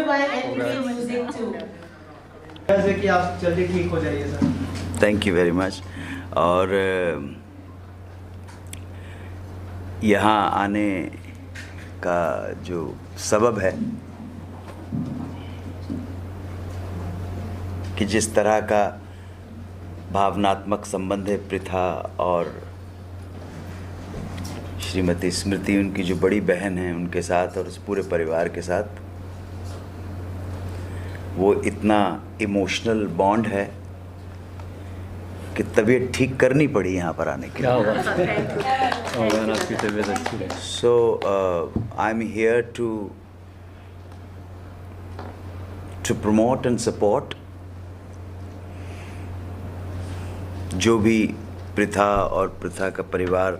by NBC Music too. जैसे कि आप जल्दी ठीक हो जाइए sir. Thank you very much. और यहाँ आने का जो सबब है कि जिस तरह का भावनात्मक संबंध है पृथा और श्रीमती स्मृति, उनकी जो बड़ी बहन है, उनके साथ और उस पूरे परिवार के साथ, वो इतना इमोशनल बॉन्ड है कि तबीयत ठीक करनी पड़ी यहाँ पर आने के लिए। आपकी तबीयत अच्छी है। So I am here to promote and support जो भी पृथा और पृथा का परिवार,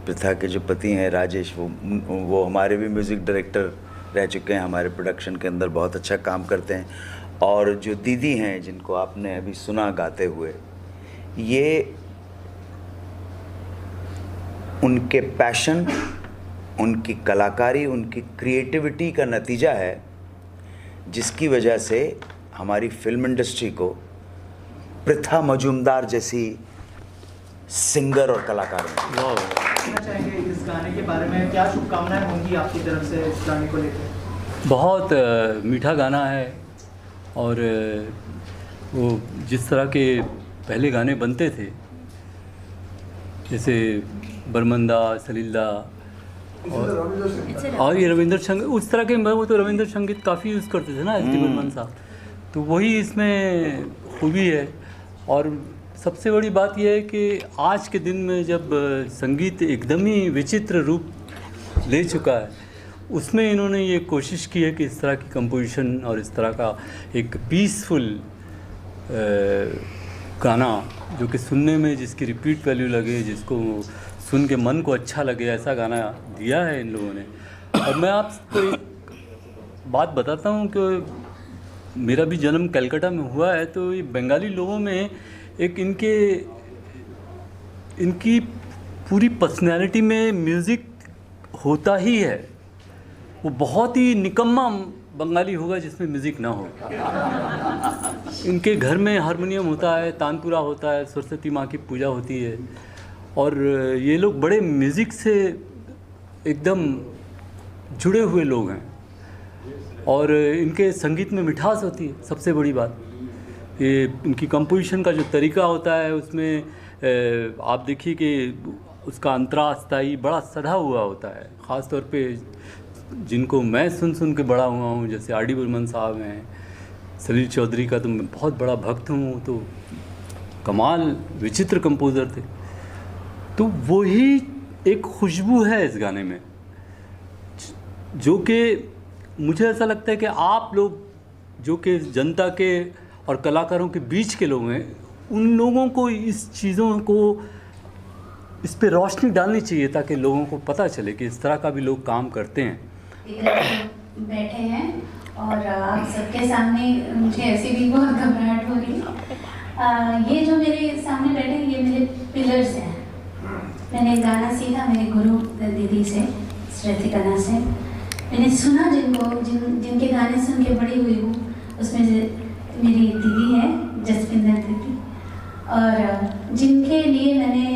पृथा के जो पति हैं राजेश, वो हमारे भी म्यूज़िक डायरेक्टर रह चुके हैं, हमारे प्रोडक्शन के अंदर बहुत अच्छा काम करते हैं। और जो दीदी हैं जिनको आपने अभी सुना गाते हुए, ये उनके पैशन, उनकी कलाकारी, उनकी क्रिएटिविटी का नतीजा है, जिसकी वजह से हमारी फिल्म इंडस्ट्री को पृथा मजूमदार जैसी सिंगर और कलाकार कहना चाहेंगे इस गाने के बारे में, क्या शुभकामनाएं होंगी आपकी तरफ से इस गाने को लेकर? बहुत मीठा गाना है और वो जिस तरह के पहले गाने बनते थे, जैसे बरमंदा, सलीला और ये रविंद्र संगीत, उस तरह के, वो तो रविंद्र संगीत काफ़ी यूज़ करते थे ना एस डी बर्मन साहब, तो वही इसमें खूबी है। और सबसे बड़ी बात यह है कि आज के दिन में जब संगीत एकदम ही विचित्र रूप ले चुका है, उसमें इन्होंने ये कोशिश की है कि इस तरह की कंपोजिशन और इस तरह का एक पीसफुल गाना, जो कि सुनने में जिसकी रिपीट वैल्यू लगे, जिसको सुन के मन को अच्छा लगे, ऐसा गाना दिया है इन लोगों ने। और मैं आपको एक बात बताता हूँ कि मेरा भी जन्म कलकत्ता में हुआ है, तो ये बंगाली लोगों में एक इनकी पूरी पर्सनैलिटी में म्यूज़िक होता ही है। वो बहुत ही निकम्मा बंगाली होगा जिसमें म्यूज़िक ना हो। इनके घर में हारमोनियम होता है, तानपुरा होता है, सरस्वती माँ की पूजा होती है, और ये लोग बड़े म्यूज़िक से एकदम जुड़े हुए लोग हैं। और इनके संगीत में मिठास होती है, सबसे बड़ी बात ये इनकी कंपोजिशन का जो तरीका होता है, उसमें आप देखिए कि उसका अंतरास्थाई बड़ा सधा हुआ होता है। ख़ास तौर पे जिनको मैं सुन के बड़ा हुआ हूँ, जैसे आर डी बर्मन साहब हैं, सलील चौधरी का तो मैं बहुत बड़ा भक्त हूँ, तो कमाल विचित्र कंपोज़र थे। तो वही एक खुशबू है इस गाने में, जो कि मुझे ऐसा लगता है कि आप लोग जो कि जनता के और कलाकारों के बीच के लोग हैं, उन लोगों को इस चीज़ों को, इस पे रोशनी डालनी चाहिए ताकि लोगों को पता चले कि इस तरह का भी लोग काम करते हैं। बैठे हैं और आप सबके सामने मुझे ऐसे भी बहुत घबराहट हो रही है। ये जो मेरे सामने बैठे हैं, ये मेरे पिलर्स हैं। मैंने गाना सीखा मेरे गुरु दीदी से, श्रेती कन्हा से। मैंने सुना जिनके गाने सुन के बड़ी हुई हूँ, उसमें मेरी दीदी है जसविंदर दीदी, और जिनके लिए मैंने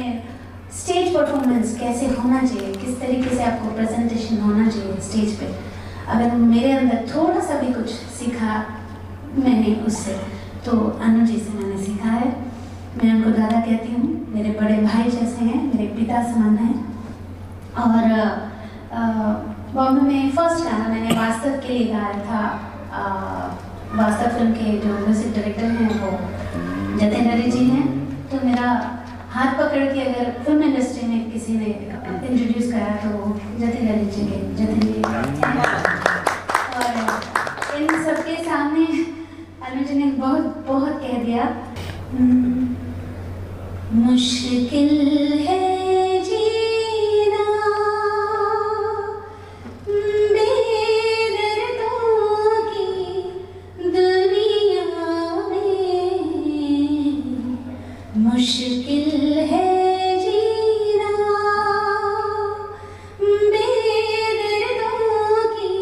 स्टेज परफॉर्मेंस कैसे होना चाहिए, किस तरीके से आपको प्रेजेंटेशन होना चाहिए स्टेज पे, अगर मेरे अंदर थोड़ा सा भी कुछ सीखा मैंने उससे, तो अनु जी से मैंने सीखा है। मैं उनको दादा कहती हूँ, मेरे बड़े भाई जैसे हैं, मेरे पिता समान हैं। और बॉम्बे में फर्स्ट गाना मैंने वास्तव के लिए गाया था। वास्तव फिल्म के जो म्यूजिक डायरेक्टर हैं वो जतिन हरी जी हैं, तो मेरा हाथ पकड़ के अगर फिल्म इंडस्ट्री में किसी ने इंट्रोड्यूस करा तो जतिन हरी जी के जतिन। और इन सबके सामने अनु जी ने बहुत बहुत कह दिया, मुश्किल है जीना बेदर्दों की दुनिया में, मुश्किल है जीना बेदर्दों की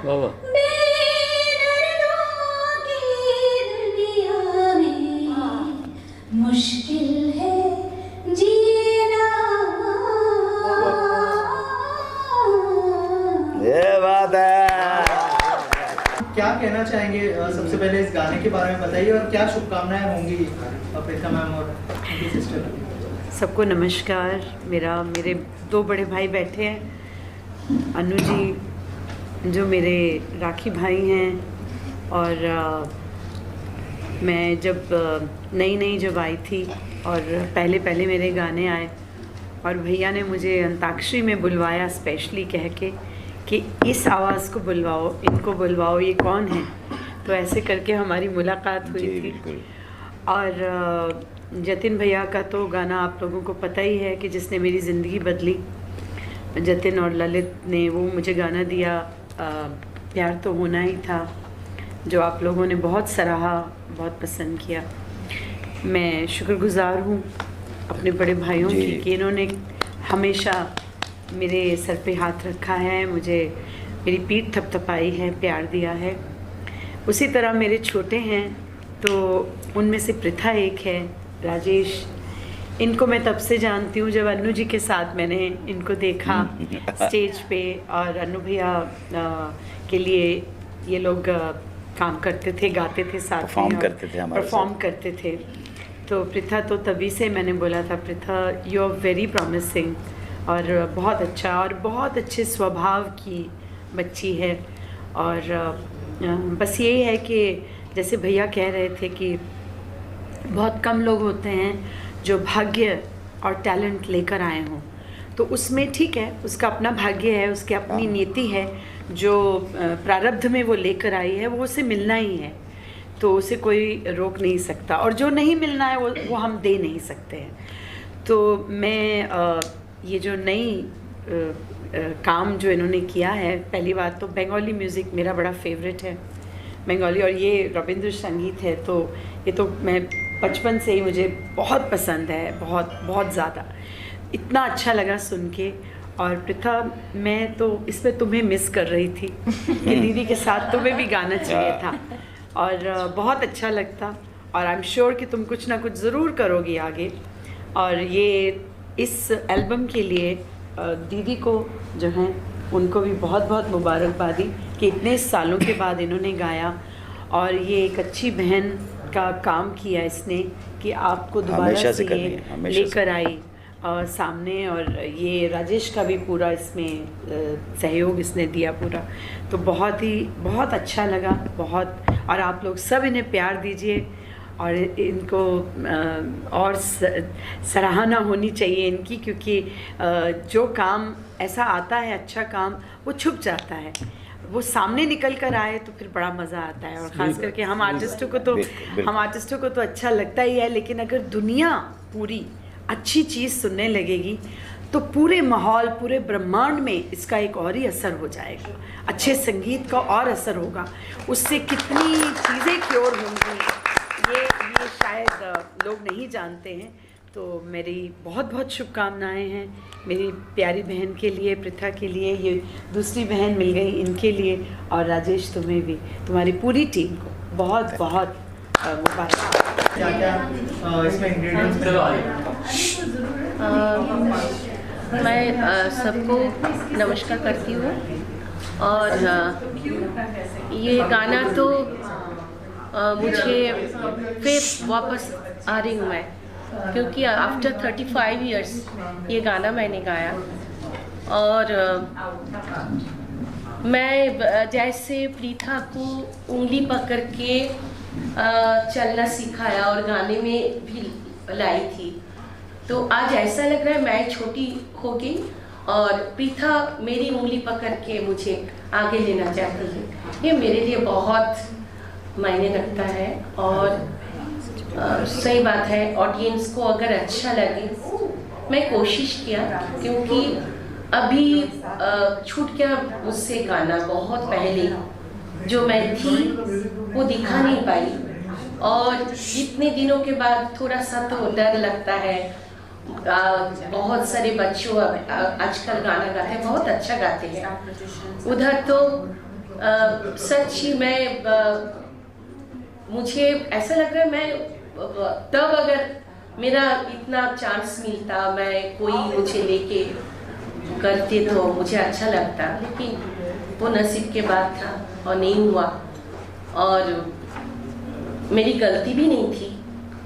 वाह वाह। मुश्किल है जीना। ये बात है। क्या कहना चाहेंगे सबसे पहले इस गाने के बारे में बताइए, और क्या शुभकामनाएं होंगी प्रीथा मैम और उनकी सिस्टर? सबको नमस्कार। मेरे 2 बड़े भाई बैठे हैं, अनु जी जो मेरे राखी भाई हैं, और मैं जब नई जब आई थी और पहले मेरे गाने आए और भैया ने मुझे अंताक्षरी में बुलवाया स्पेशली कह के कि इस आवाज़ को बुलवाओ, इनको बुलवाओ, ये कौन है। तो ऐसे करके हमारी मुलाकात हुई थी। बिल्कुल। और जतिन भैया का तो गाना आप लोगों को पता ही है कि जिसने मेरी ज़िंदगी बदली। जतिन और ललित ने वो मुझे गाना दिया, प्यार तो होना ही था, जो आप लोगों ने बहुत सराहा, बहुत पसंद किया। मैं शुक्रगुज़ार हूँ अपने बड़े भाइयों की कि इन्होंने हमेशा मेरे सर पे हाथ रखा है, मुझे मेरी पीठ थपथपाई है, प्यार दिया है। उसी तरह मेरे छोटे हैं, तो उनमें से प्रीथा एक है, राजेश। इनको मैं तब से जानती हूँ जब अनु जी के साथ मैंने इनको देखा स्टेज पे, और अनु भैया के लिए ये लोग काम करते थे, गाते थे साथ में, परफॉर्म करते थे हमारे साथ। परफॉर्म करते थे। तो प्रीथा तो तभी से मैंने बोला था, Preetha you are very promising, और बहुत अच्छा और बहुत अच्छे स्वभाव की बच्ची है। और बस यही है कि जैसे भैया कह रहे थे कि बहुत कम लोग होते हैं जो भाग्य और टैलेंट लेकर आए हों, तो उसमें ठीक है, उसका अपना भाग्य है, उसकी अपनी नीति है, जो प्रारब्ध में वो लेकर आई है वो उसे मिलना ही है, तो उसे कोई रोक नहीं सकता, और जो नहीं मिलना है वो हम दे नहीं सकते हैं। तो मैं ये जो नई काम जो इन्होंने किया है, पहली बात तो बंगाली म्यूज़िक मेरा बड़ा फेवरेट है, बंगाली, और ये रविंद्र संगीत है, तो ये तो मैं बचपन से ही मुझे बहुत पसंद है, बहुत बहुत ज़्यादा। इतना अच्छा लगा सुन के। और प्रीथा, मैं तो इसमें तुम्हें मिस कर रही थी कि दीदी के साथ तुम्हें भी गाना चाहिए था, और बहुत अच्छा लगता, और आई एम श्योर कि तुम कुछ ना कुछ ज़रूर करोगी आगे। और ये इस एल्बम के लिए दीदी को जो हैं उनको भी बहुत बहुत मुबारकबादी कि इतने सालों के बाद इन्होंने गाया, और ये एक अच्छी बहन का काम किया इसने कि आपको दोबारा से ये लेकर आई सामने। और ये राजेश का भी पूरा इसमें सहयोग इसने दिया पूरा, तो बहुत अच्छा लगा, बहुत। और आप लोग सब इन्हें प्यार दीजिए, और इनको और सराहना होनी चाहिए इनकी, क्योंकि जो काम ऐसा आता है, अच्छा काम, वो छुप जाता है, वो सामने निकल कर आए तो फिर बड़ा मज़ा आता है। और ख़ास करके हम आर्टिस्टों को तो अच्छा लगता ही है, लेकिन अगर दुनिया पूरी अच्छी चीज़ सुनने लगेगी तो पूरे माहौल, पूरे ब्रह्मांड में इसका एक और ही असर हो जाएगा, अच्छे संगीत का और असर होगा, उससे कितनी चीज़ें क्योर होंगी, ये शायद लोग नहीं जानते हैं। तो मेरी बहुत बहुत शुभकामनाएं हैं मेरी प्यारी बहन के लिए, प्रीथा के लिए, ये दूसरी बहन मिल गई इनके लिए, और राजेश तुम्हें भी, तुम्हारी पूरी टीम को बहुत बहुत मुबारक। क्या क्या इसमें इंग्रेडिएंट्स मैं सबको नमस्कार करती हूँ, और ये गाना तो मुझे फिर वापस आ रही हूँ मैं, क्योंकि आफ्टर 35 इयर्स ये गाना मैंने गाया। और मैं जैसे प्रीथा को उंगली पकड़ के चलना सिखाया और गाने में भी लाई थी, तो आज ऐसा लग रहा है मैं छोटी हो गई और प्रीथा मेरी उंगली पकड़ के मुझे आगे लेना चाहती है। ये मेरे लिए बहुत मायने रखता है, और सही बात है, ऑडियंस को अगर अच्छा लगे, मैं कोशिश किया, क्योंकि अभी छूट गया मुझसे गाना बहुत पहले, जो मैं थी वो दिखा नहीं पाई, और इतने दिनों के बाद थोड़ा सा तो डर लगता है। बहुत सारे बच्चों आजकल गाना गाते हैं, बहुत अच्छा गाते हैं, उधर तो सच ही मुझे ऐसा लग रहा है मैं तब अगर मेरा इतना चांस मिलता, मैं कोई मुझे लेके करते तो मुझे अच्छा लगता, लेकिन वो नसीब के बात था और नहीं हुआ। और मेरी गलती भी नहीं थी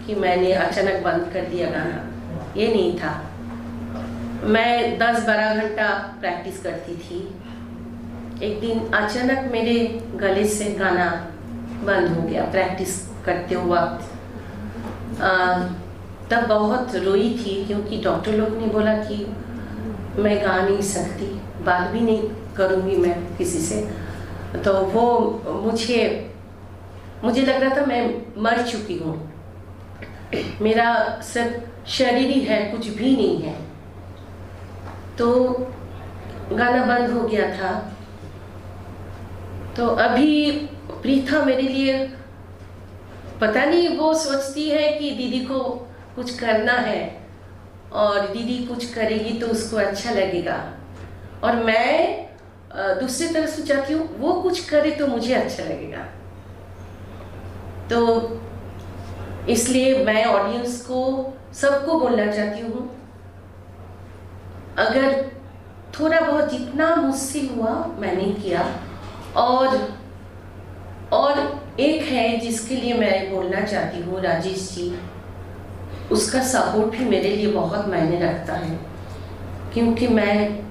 कि मैंने अचानक बंद कर दिया गाना, ये नहीं था। मैं 10-12 घंटा प्रैक्टिस करती थी। एक दिन अचानक मेरे गले से गाना बंद हो गया प्रैक्टिस करते वक्त। तब बहुत रोई थी, क्योंकि डॉक्टर लोग ने बोला कि मैं गा नहीं सकती, बात भी नहीं करूँगी मैं किसी से। तो वो मुझे लग रहा था मैं मर चुकी हूँ, मेरा सिर्फ शरीर ही है, कुछ भी नहीं है। तो गाना बंद हो गया था। तो अभी प्रीथा मेरे लिए पता नहीं, वो सोचती है कि दीदी को कुछ करना है और दीदी कुछ करेगी तो उसको अच्छा लगेगा, और मैं दूसरी तरफ से चाहती हूँ वो कुछ करे तो मुझे अच्छा लगेगा। तो इसलिए मैं ऑडियंस को, सबको बोलना चाहती हूँ, अगर थोड़ा बहुत जितना मुझसे हुआ मैंने किया। और एक है जिसके लिए मैं बोलना चाहती हूँ, राजेश जी, उसका सपोर्ट भी मेरे लिए बहुत मायने रखता है, क्योंकि मैं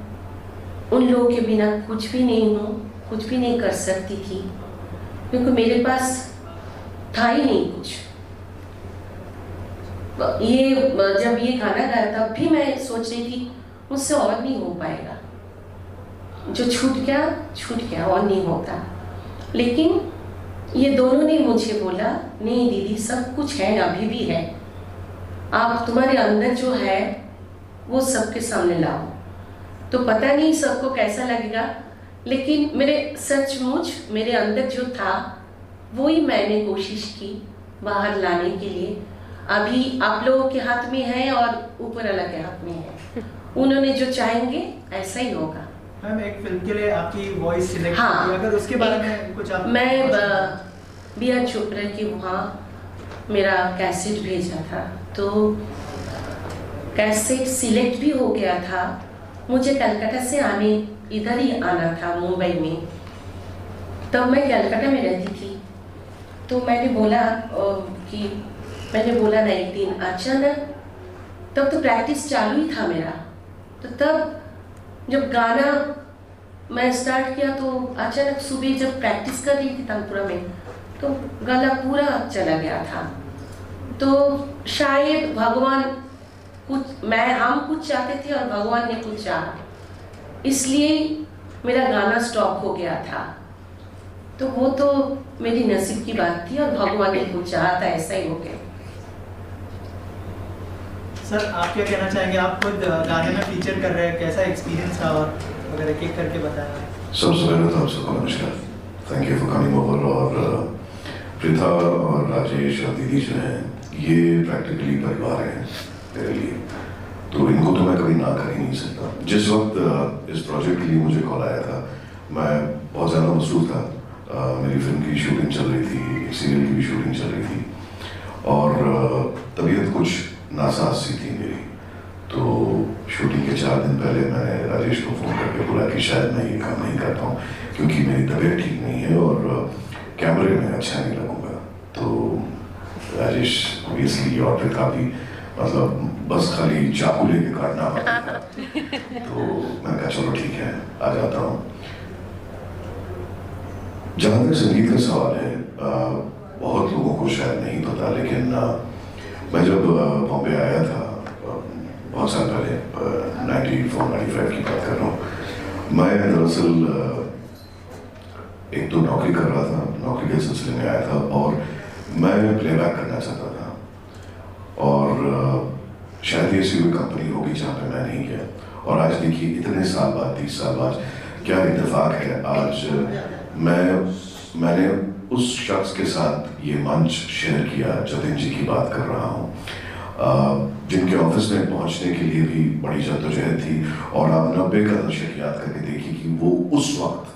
उन लोगों के बिना कुछ भी नहीं हूँ, कुछ भी नहीं कर सकती थी, क्योंकि मेरे पास था ही नहीं कुछ। ये जब ये गाना गाया तब भी मैं सोच रही थी मुझसे और नहीं हो पाएगा, जो छूट गया और नहीं होता। लेकिन ये दोनों ने मुझे बोला, नहीं दीदी सब कुछ है, अभी भी है, आप तुम्हारे अंदर जो है वो सबके सामने लाओ। तो पता नहीं सबको कैसा लगेगा, लेकिन सचमुच मेरे अंदर जो था वही मैंने कोशिश की बाहर लाने के लिए। अभी आप लोगों के हाथ में है और ऊपर वाला के हाथ में है, उन्होंने जो चाहेंगे ऐसा ही होगा। मैम, एक फिल्म के लिए आपकी वॉइस सिलेक्ट हाँ, की, अगर उसके बारे में कुछ आप। मैं बी.आर. चोपड़ा की वहाँ मेरा कैसेट भेजा था, तो कैसेट सिलेक्ट भी हो गया था। मुझे कलकत्ता से इधर ही आना था मुंबई में, तब मैं कलकत्ता में रहती थी। तो मैंने बोला ना एक दिन अचानक, तब तो प्रैक्टिस चालू ही था मेरा। तो तब जब गाना मैं स्टार्ट किया तो अचानक सुबह जब प्रैक्टिस कर रही थी तानपुरा में, तो गला पूरा चला गया था। तो शायद भगवान हम कुछ चाहते थे और भगवान ने कुछ चाहा, इसलिए मेरा गाना स्टॉप हो गया था। तो वो तो मेरी नसीब की बात थी और भगवान ने कुछ चाहा था, ऐसा ही हो गया। सर, आप क्या कहना चाहेंगे? आप खुद गाने में फीचर कर रहे हैं, कैसा एक्सपीरियंस था, और अगर एक एक करके बताएं। सबसे पहले तो आप सबको नमस्कार, thank you for coming over. और प्रीथा और राजेश और दीदी जो हैं, ये प्रैक्टिकली परिवार हैं मेरे लिए, तो इनको तो मैं कभी ना कर ही नहीं सकता। जिस वक्त इस प्रोजेक्ट के लिए मुझे कॉल आया था, मैं बहुत ज़्यादा मसरूफ़ था। मेरी फिल्म की शूटिंग चल रही थी, सीरियल की भी शूटिंग चल रही थी, और तबीयत कुछ नासाज सी थी मेरी। तो शूटिंग के 4 दिन पहले मैंने राजेश को फ़ोन करके बोला कि शायद मैं ये काम नहीं कर पाऊँ, क्योंकि मेरी तबीयत ठीक नहीं है और कैमरे में अच्छा नहीं लगूँगा। तो राजेश ऑब्वियसली और फिर काफ़ी मतलब बस खाली चाकू लेके काटना पड़ता था। तो मैंने कहा चलो ठीक है, आ जाता हूँ। जहाँ तक संगीत का सवाल है, बहुत लोगों को शायद नहीं पता, लेकिन मैं जब बॉम्बे आया था बहुत साल पहले, 94-95 की बात कर रहा हूँ, मैं दरअसल एक तो नौकरी कर रहा था, नौकरी के सिलसिले में आया था, और मैं प्लेबैक करना चाहता था। और शायद ऐसी कोई कंपनी होगी जहाँ पे मैं नहीं गया। और आज देखिए इतने साल बाद, 30 साल बाद, क्या इत्तेफाक है, आज मैंने उस शख्स के साथ ये मंच शेयर किया, जतिन जी की बात कर रहा हूँ, जिनके ऑफिस में पहुँचने के लिए भी बड़ी जद्दोजहद थी। और आप 90 का दशक याद करके देखिए कि वो उस वक्त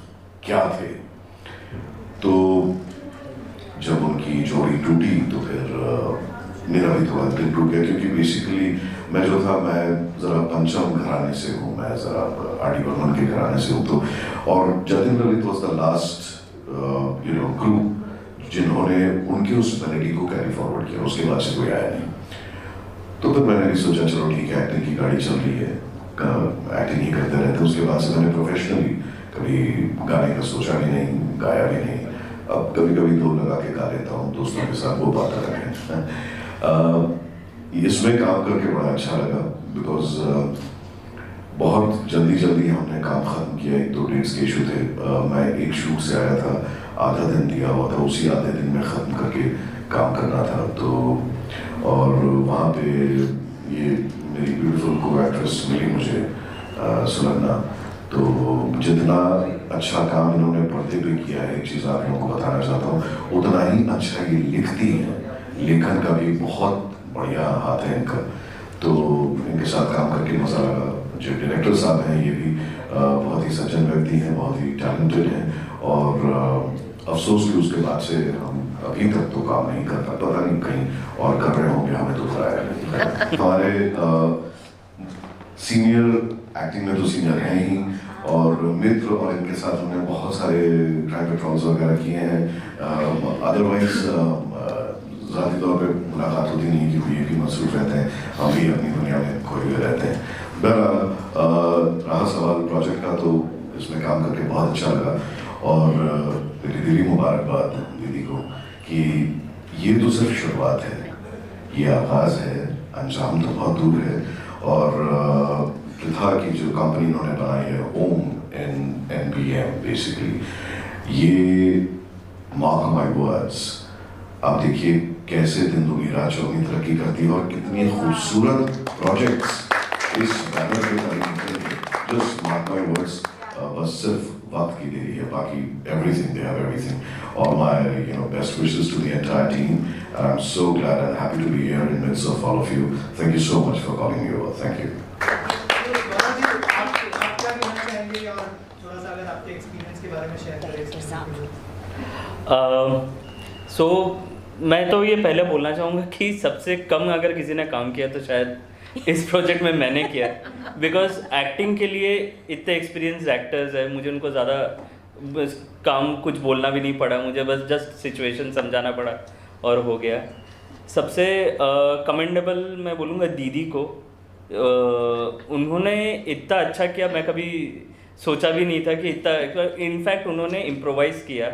क्या थे। तो जब उनकी जोड़ी टूटी तो फिर मेरा भी थोड़ा दिल टूट गया, क्योंकि बेसिकली मैं जो था, मैं ज़रा पंचम घराने से हूँ, मैं ज़रा आर.डी. बर्मन के घराने से हूँ। तो और Jatin Lalit was the last group जिन्होंने उनके उस मेलोडी को कैरी फॉरवर्ड किया, उसके बाद से कोई आया नहीं। तो फिर मैंने भी सोचा चलो ठीक है, एक्टिंग की गाड़ी चल रही है, एक्टिंग ही करते रहते। उसके बाद से मैंने प्रोफेशनली कभी गाने का सोचा भी नहीं, गाया भी नहीं। अब कभी कभी दो लगा के गा लेता हूँ दोस्तों के साथ, वो बात अलग है। इसमें काम करके बड़ा अच्छा लगा, बिकॉज बहुत जल्दी हमने काम ख़त्म किया। 1-2 डेट्स के इशू थे। मैं एक शूट से आया था, आधा दिन दिया हुआ था, उसी आधे दिन में ख़त्म करके काम करना था। तो और वहाँ पे ये मेरी ब्यूटीफुल को एक्ट्रेस मिली मुझे, सुलग्ना। तो जितना अच्छा काम इन्होंने पर्दे पे किया है, एक चीज़ आप लोगों को बताना चाहता हूँ, उतना ही अच्छा ये लिखती हैं। लेखन का भी बहुत बढ़िया हाथ है इनका। तो इनके साथ काम करके मज़ा लगा। जो डायरेक्टर साहब हैं ये भी बहुत ही सज्जन व्यक्ति हैं, बहुत ही टैलेंटेड हैं। और अफसोस कि उसके बाद से हम अभी तक तो काम नहीं कर पाते, पता नहीं कहीं और कर रहे होंगे, हमें तो कराया नहीं। हमारे सीनियर एक्टिंग में तो सीनियर हैं ही, और मित्र, और इनके साथ हमने बहुत सारे क्राइम पेट्रोल्स वगैरह किए हैं। अदरवाइज ज़ाती तौर पे मुलाकात होती नहीं, क्योंकि ये भी मसरूफ़ रहते हैं, हम भी अपनी दुनिया में खोए हुए रहते हैं। बहरहाल रहा सवाल प्रोजेक्ट का, तो इसमें काम करके बहुत अच्छा लगा। और मेरी दिली मुबारकबाद दीदी को कि ये तो सिर्फ शुरुआत है, ये आगाज़ है, अंजाम तो बहुत दूर है। और पृथा की जो कंपनी इन्होंने बनाई है, ओम NBM, बेसिकली ये मार्क माय वर्ड्स, आप देखिए कैसे दिन दुनी रात चौगनी तरक्की करती है, और कितनी खूबसूरत प्रोजेक्ट्स इस बैनर पे करनी है। जस्ट मार्क माय वर्ड्स, बस सिर्फ वक्त की देरी है, बाकी everything, they have everything. All my best wishes to the entire team, and I'm so glad and happy to be here in midst of all of you. Thank you so much for calling me over. Thank you. आप क्या कहना चाहेंगे, और थोड़ा सा अगर आपके experience के बारे में शेयर करें। सो मैं तो ये पहले बोलना चाहूँगा कि सबसे कम अगर किसी ने काम किया तो शायद इस प्रोजेक्ट में मैंने किया, बिकॉज एक्टिंग के लिए इतने एक्सपीरियंस एक्टर्स हैं, मुझे उनको ज़्यादा काम कुछ बोलना भी नहीं पड़ा, मुझे बस जस्ट सिचुएशन समझाना पड़ा और हो गया। सबसे कमेंडेबल मैं बोलूँगा दीदी को। उन्होंने इतना अच्छा किया, मैं कभी सोचा भी नहीं था कि इतना, इनफैक्ट उन्होंने इम्प्रोवाइज़ किया,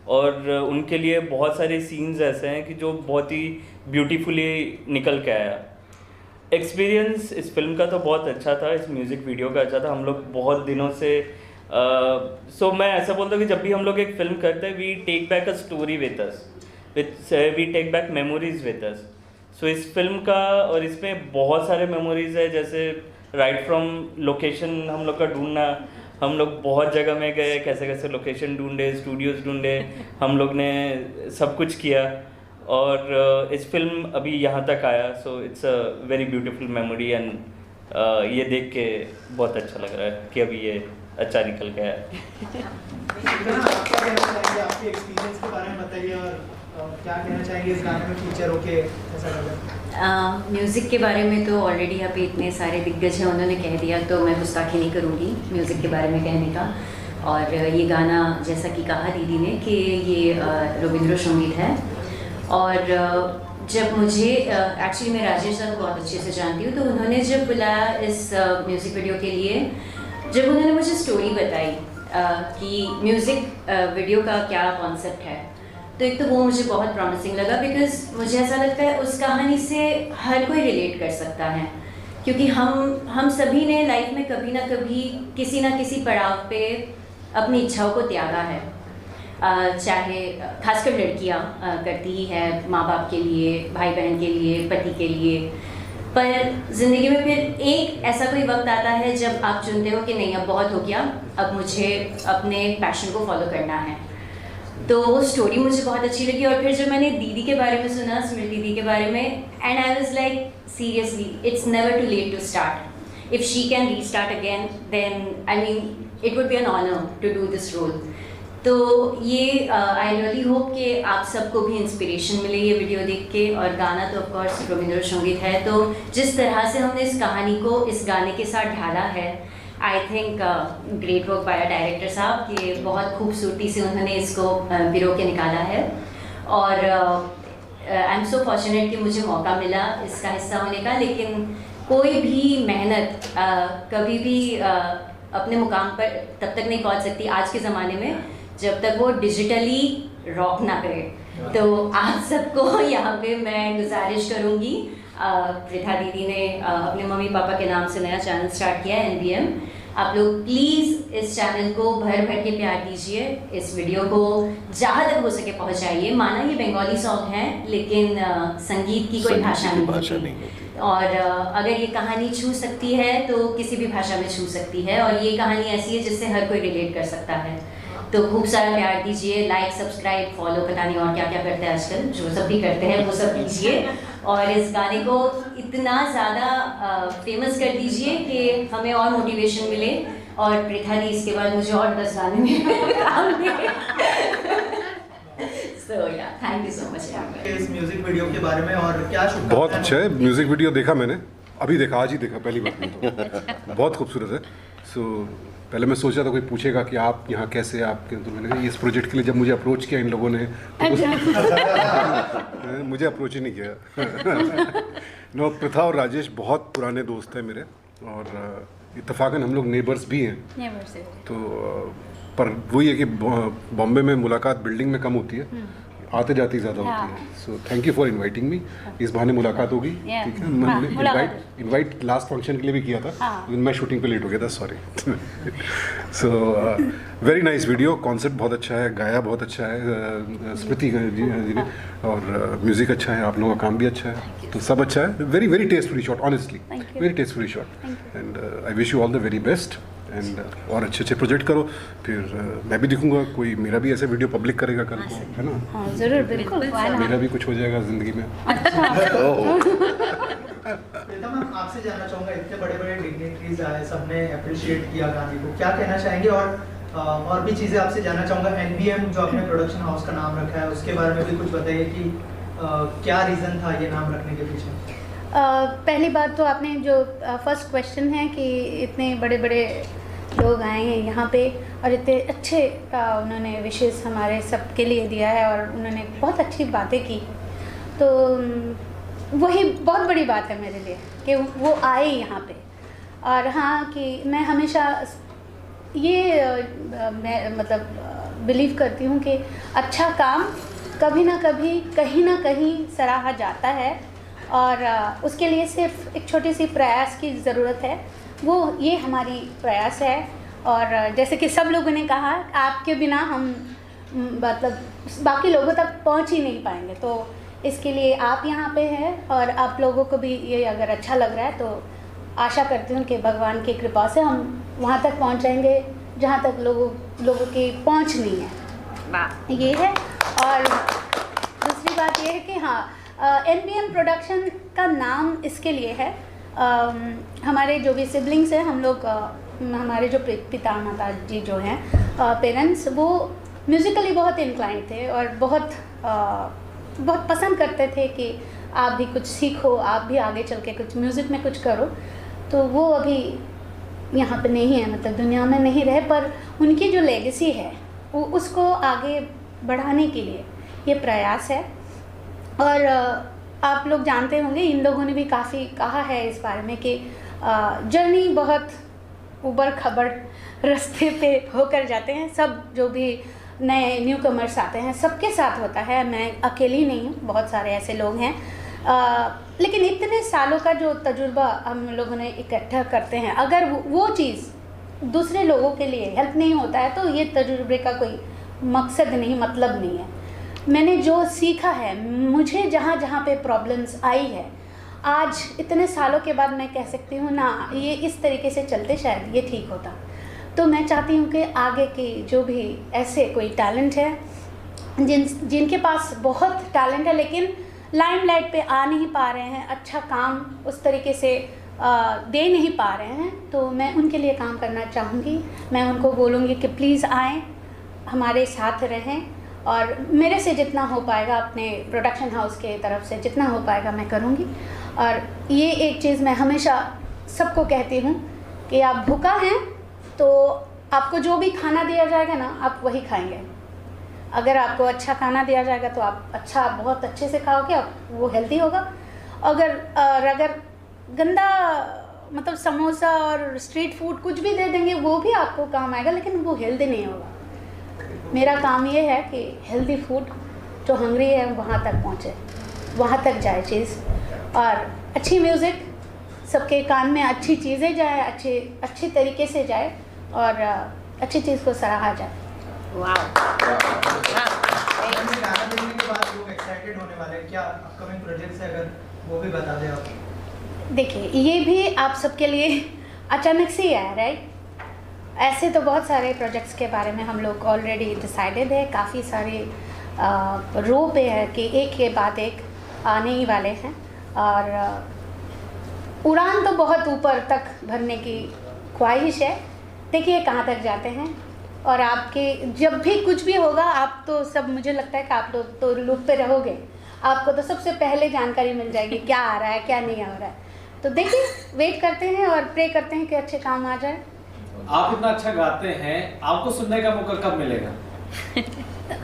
और उनके लिए बहुत सारे सीन्स ऐसे हैं कि जो बहुत ही ब्यूटीफुली निकल के आया। एक्सपीरियंस इस फिल्म का तो बहुत अच्छा था, इस म्यूज़िक वीडियो का अच्छा था। हम लोग बहुत दिनों से मैं ऐसा बोलता हूँ कि जब भी हम लोग एक फ़िल्म करते हैं, we take back a story with us, we take back memories with us. So इस फिल्म का, और इसमें बहुत सारे मेमोरीज है, जैसे राइट फ्रॉम लोकेशन हम लोग का ढूंढना, हम लोग बहुत जगह में गए, कैसे कैसे लोकेशन ढूंढे, स्टूडियोज़ ढूंढे, हम लोग ने सब कुछ किया, और इस फिल्म अभी यहाँ तक आया। So it's a very beautiful memory, and ये देख के बहुत अच्छा लग रहा है कि अभी ये अच्छा निकल गया है। आप क्या कहना चाहेंगे, आपके एक्सपीरियंस के बारे में बताइए, और क्या कहना चाहेंगे इस गाने में फीचर होके कैसा लगा? म्यूज़िक के बारे में तो ऑलरेडी यहाँ पे इतने सारे दिग्गज हैं, उन्होंने कह दिया, तो मैं गुस्ताखी नहीं करूँगी म्यूज़िक के बारे में कहने का। और ये गाना जैसा कि कहा दीदी ने कि ये रविंद्र संगीत है, और जब मुझे एक्चुअली मैं राजेश सर को बहुत अच्छे से जानती हूँ, तो उन्होंने जब बुलाया इस म्यूज़िक वीडियो के लिए, जब उन्होंने मुझे स्टोरी बताई कि म्यूज़िक वीडियो का क्या कॉन्सेप्ट है, तो एक तो वो मुझे बहुत प्रॉमिसिंग लगा, बिकॉज़ मुझे ऐसा लगता है उस कहानी से हर कोई रिलेट कर सकता है, क्योंकि हम सभी ने लाइफ में कभी ना कभी किसी ना किसी पड़ाव पे अपनी इच्छाओं को त्यागा है, चाहे खासकर लड़कियां करती ही है, माँ बाप के लिए, भाई बहन के लिए, पति के लिए। पर ज़िंदगी में फिर एक ऐसा कोई वक्त आता है जब आप चुनते हो कि नहीं, अब बहुत हो गया, अब मुझे अपने पैशन को फॉलो करना है। तो वो स्टोरी मुझे बहुत अच्छी लगी, और फिर जब मैंने दीदी के बारे में सुना, स्मृति दी के बारे में, and I was like seriously it's never too late to start. If she can restart again, then I mean it would be an honour to do this role. तो ये आई रियली होप कि आप सबको भी inspiration मिले ये video देख के। और गाना तो ऑफ कोर्स रविंद्र संगीत है, तो जिस तरह से हमने इस कहानी को इस गाने के साथ ढाला है, I think great work by director साहब कि बहुत खूबसूरती से उन्होंने इसको पिरो के निकाला है। और आई एम सो फॉर्चुनेट कि मुझे मौका मिला इसका हिस्सा होने का। लेकिन कोई भी मेहनत कभी भी अपने मुकाम पर तब तक नहीं पहुंच सकती आज के ज़माने में जब तक वो डिजिटली रॉक ना करे। तो आप सबको यहाँ पे मैं गुजारिश करूँगी, पृथा दीदी ने अपने मम्मी पापा के नाम से नया चैनल स्टार्ट किया है NBM। आप लोग प्लीज़ इस चैनल को भर भर के प्यार दीजिए, इस वीडियो को जहाँ तक हो सके पहुँचाइए। माना ये बंगाली सॉन्ग है लेकिन संगीत की कोई भाषा नहीं होती। और अगर ये कहानी छू सकती है तो किसी भी भाषा में छू सकती है। और ये कहानी ऐसी है जिससे हर कोई रिलेट कर सकता है। तो खूब सारा प्यार दीजिए, लाइक सब्सक्राइब फॉलो, पता नहीं और क्या क्या करते हैं आजकल, जो सब भी करते हैं वो सब कीजिए। और इस गाने को इतना ज़्यादा फेमस कर दीजिए कि हमें और मोटिवेशन मिले। और पृथा दी इसके बाद मुझे और 10 गाने में काम मिले। So yeah, thank you so much. इस म्यूजिक वीडियो के बारे में और क्या शुभकामनाएं? बहुत अच्छा है म्यूज़िक वीडियो, देखा मैंने अभी देखा, आज ही देखा पहली बार में तो बहुत खूबसूरत है। सो पहले मैं सोचा था कोई पूछेगा कि आप यहाँ कैसे आपके, तो मैंने कहा इस प्रोजेक्ट के लिए जब मुझे अप्रोच किया इन लोगों ने तो मुझे अप्रोच ही नहीं किया। नो, पृथा और राजेश बहुत पुराने दोस्त हैं मेरे, और इत्तेफाकन हम लोग नेबर्स भी हैं। तो पर वही है कि बॉम्बे में मुलाकात बिल्डिंग में कम होती है, आते जाते ज़्यादा होती है। So thank you for inviting me. इस बहाने मुलाकात होगी, ठीक है। मैंने इनवाइट लास्ट फंक्शन के लिए भी किया था, लेकिन मैं शूटिंग पे लेट हो गया था, sorry. So very nice video, concept बहुत अच्छा है, गाया बहुत अच्छा है स्मृति जी ने, और म्यूज़िक अच्छा है, आप लोगों का काम भी अच्छा है, तो सब अच्छा है। Very very tastefully shot, honestly very tastefully shot. And I wish you all the very best. And और अच्छे अच्छे प्रोजेक्ट करो। फिर मैं भी दिखूंगा, कोई मेरा भी ऐसे वीडियो पब्लिक करेगा कल को, है ना? हाँ, जरूर, बिल्कुल। मेरा भी कुछ हो जाएगा जिंदगी में। मैं आपसे जानना चाहूँगा, इतने बड़े बड़े डिग्निटरीज आए, सबने अप्रिशिएट किया गाने को, क्या कहना चाहेंगे? और भी चीज़ें आपसे जानना चाहूँगा। NBM जो आपने प्रोडक्शन हाउस का नाम रखा है, उसके बारे में भी कुछ बताइए कि क्या रीज़न था ये नाम रखने के पीछे? पहली बात तो आपने जो फर्स्ट क्वेश्चन है कि इतने बड़े बड़े लोग आए हैं यहाँ पे और इतने अच्छे उन्होंने विशेष हमारे सबके लिए दिया है और उन्होंने बहुत अच्छी बातें की, तो वही बहुत बड़ी बात है मेरे लिए कि वो आए यहाँ पे। और हाँ, कि मैं हमेशा ये मैं मतलब बिलीव करती हूँ कि अच्छा काम कभी ना कभी कहीं ना कहीं सराहा जाता है, और उसके लिए सिर्फ एक छोटी सी प्रयास की ज़रूरत है। वो ये हमारी प्रयास है। और जैसे कि सब लोगों ने कहा, आपके बिना हम मतलब बाकी लोगों तक पहुंच ही नहीं पाएंगे, तो इसके लिए आप यहाँ पे हैं। और आप लोगों को भी ये अगर अच्छा लग रहा है तो आशा करती हूँ कि भगवान की कृपा से हम वहाँ तक पहुँच जाएंगे जहाँ तक लोगों की पहुँच नहीं है, ये है। और दूसरी बात ये है कि हाँ, NBM प्रोडक्शन का नाम इसके लिए है, हमारे जो भी सिबलिंग्स हैं, हम लोग हमारे जो पिता माता जी जो हैं पेरेंट्स, वो म्यूज़िकली बहुत इंक्लाइंड थे और बहुत पसंद करते थे कि आप भी कुछ सीखो, आप भी आगे चल के कुछ म्यूज़िक में कुछ करो। तो वो अभी यहाँ पे नहीं है, मतलब दुनिया में नहीं रहे, पर उनकी जो लेगेसी है वो उसको आगे बढ़ाने के लिए ये प्रयास है। और आप लोग जानते होंगे, इन लोगों ने भी काफ़ी कहा है इस बारे में कि जर्नी बहुत ऊबड़ खबड़ रास्ते पे होकर जाते हैं। सब जो भी नए न्यू कमर्स आते हैं सबके साथ होता है, मैं अकेली नहीं हूँ, बहुत सारे ऐसे लोग हैं। लेकिन इतने सालों का जो तजुर्बा हम लोगों ने इकट्ठा करते हैं, अगर वो चीज़ दूसरे लोगों के लिए हेल्प नहीं होता है तो ये तजुर्बे का कोई मकसद नहीं, मतलब नहीं है। मैंने जो सीखा है, मुझे जहाँ जहाँ पे प्रॉब्लम्स आई है, आज इतने सालों के बाद मैं कह सकती हूँ ना, ये इस तरीके से चलते शायद ये ठीक होता। तो मैं चाहती हूँ कि आगे की जो भी ऐसे कोई टैलेंट है, जिनके पास बहुत टैलेंट है लेकिन लाइमलाइट पे आ नहीं पा रहे हैं, अच्छा काम उस तरीके से दे नहीं पा रहे हैं, तो मैं उनके लिए काम करना चाहूँगी। मैं उनको बोलूँगी कि प्लीज़ आएँ, हमारे साथ रहें और मेरे से जितना हो पाएगा, अपने प्रोडक्शन हाउस के तरफ से जितना हो पाएगा मैं करूँगी। और ये एक चीज़ मैं हमेशा सबको कहती हूँ कि आप भूखा हैं तो आपको जो भी खाना दिया जाएगा ना, आप वही खाएंगे। अगर आपको अच्छा खाना दिया जाएगा तो आप बहुत अच्छे से खाओगे, आप वो हेल्दी होगा। अगर गंदा मतलब समोसा और स्ट्रीट फूड कुछ भी दे देंगे, वो भी आपको काम आएगा, लेकिन वो हेल्दी नहीं होगा। मेरा काम ये है कि हेल्दी फूड, जो हंग्री है वहाँ तक पहुँचे, वहाँ तक जाए चीज़, और अच्छी म्यूज़िक सबके कान में, अच्छी चीज़ें जाए, अच्छी तरीके से जाए और अच्छी चीज़ को सराहा जाए। गाना देखने के बाद लोग एक्साइटेड होने वाले हैं, क्या अपकमिंग प्रोजेक्ट्स है, अगर वो भी बता दें आप। देखिए, ये भी आप सबके लिए अचानक से ही आया, राइट? ऐसे तो बहुत सारे प्रोजेक्ट्स के बारे में हम लोग ऑलरेडी डिसाइडेड है, काफ़ी सारे रो पे है कि एक के बाद एक आने ही वाले हैं, और उड़ान तो बहुत ऊपर तक भरने की ख्वाहिश है। देखिए कहाँ तक जाते हैं, और आपके जब भी कुछ भी होगा, आप तो सब, मुझे लगता है कि आप लोग तो लूप पे रहोगे, आपको तो सबसे पहले जानकारी मिल जाएगी क्या आ रहा है क्या नहीं आ रहा है। तो देखिए, वेट करते हैं और प्रे करते हैं कि अच्छे काम आ जाए। आप इतना अच्छा गाते हैं, आपको सुनने का मौका कब मिलेगा?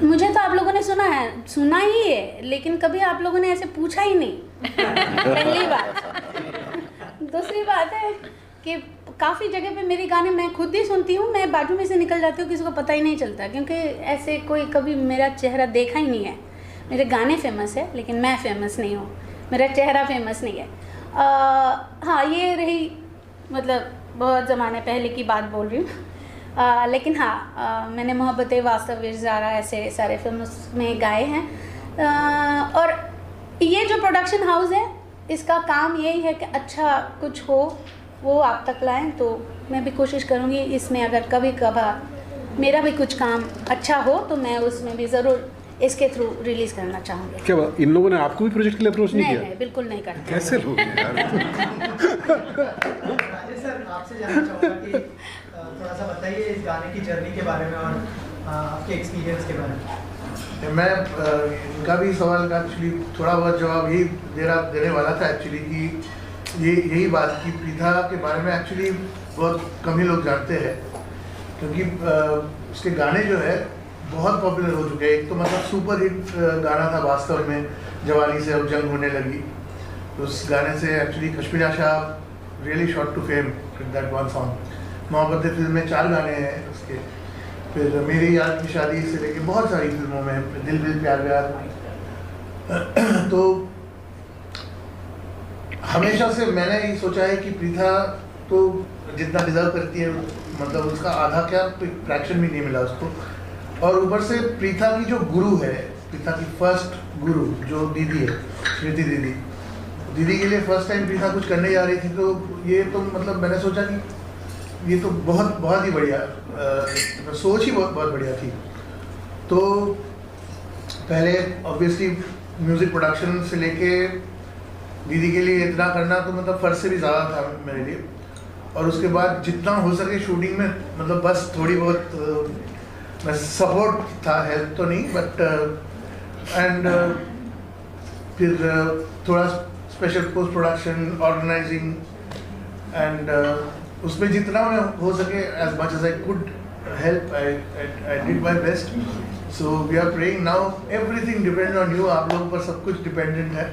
मुझे तो आप लोगों ने सुना ही है, लेकिन कभी आप लोगों ने ऐसे पूछा ही नहीं। पहली बात। दूसरी बात है कि काफ़ी जगह पे मेरे गाने मैं खुद ही सुनती हूँ, मैं बाजू में से निकल जाती हूँ, किसी को पता ही नहीं चलता, क्योंकि ऐसे कोई कभी मेरा चेहरा देखा ही नहीं है। मेरे गाने फेमस है, लेकिन मैं फेमस नहीं हूँ, मेरा चेहरा फेमस नहीं है। हाँ, ये रही मतलब बहुत ज़माने पहले की बात बोल रही हूँ, लेकिन हाँ, मैंने मोहब्बतें, वास्तव, विरज़ारा ऐसे सारे फिल्म में गाए हैं। और ये जो प्रोडक्शन हाउस है, इसका काम यही है कि अच्छा कुछ हो वो आप तक लाएं, तो मैं भी कोशिश करूँगी इसमें, अगर कभी कभार मेरा भी कुछ काम अच्छा हो तो मैं उसमें भी ज़रूर इसके थ्रू रिलीज़ करना चाहूँगी। क्या इन लोगों ने आपको भी प्रोजेक्ट के लिए अप्रोच नहीं किया? नहीं, बिल्कुल नहीं करते। कैसे लोग यार? राजेश सर, आपसे जानना चाहूँगा कि थोड़ा सा बताइए इस गाने की जर्नी के बारे में और आपके एक्सपीरियंस के बारे में। मैं इनका भी सवाल का एक्चुअली थोड़ा बहुत जवाब यही देने वाला था एक्चुअली, कि यही बात कि प्रीथा के बारे में एक्चुअली बहुत कम ही लोग जानते हैं, क्योंकि उसके गाने जो है बहुत पॉपुलर हो चुके हैं। एक तो मतलब सुपर हिट गाना था वास्तव में, जवानी से अब जंग होने लगी। तो उस गाने से actually Kashmira Shah really shot to fame with that one song. Mohabbatein film में 4 गाने हैं उसके, फिर मेरी याद की शादी से लेके बहुत सारी फिल्मों में, दिल दिल प्यार प्यार। तो हमेशा से मैंने ये सोचा है कि प्रीथा तो जितना डिजर्व करती है, मतलब उसका आधा क्या फ्रैक्शन भी नहीं मिला उसको। और ऊपर से प्रीथा की जो गुरु है, प्रीथा की फर्स्ट गुरु जो दीदी है, स्मृति दीदी के लिए फर्स्ट टाइम प्रीथा कुछ करने जा रही थी, तो ये तो मतलब मैंने सोचा कि ये तो बहुत ही बढ़िया, सोच ही बहुत बढ़िया थी। तो पहले ऑब्वियसली म्यूज़िक प्रोडक्शन से लेके दीदी के लिए इतना करना तो मतलब फ़र्ज से भी ज़्यादा था मेरे लिए। और उसके बाद जितना हो सके शूटिंग में, मतलब बस थोड़ी बहुत सपोर्ट था, हेल्प तो नहीं, बट एंड फिर थोड़ा special post production, organizing, and उसमें जितना मैं हो सके, as much as I could help, I did my best. So we are praying now, everything depend on you. आप लोगों पर सब कुछ डिपेंडेंट है।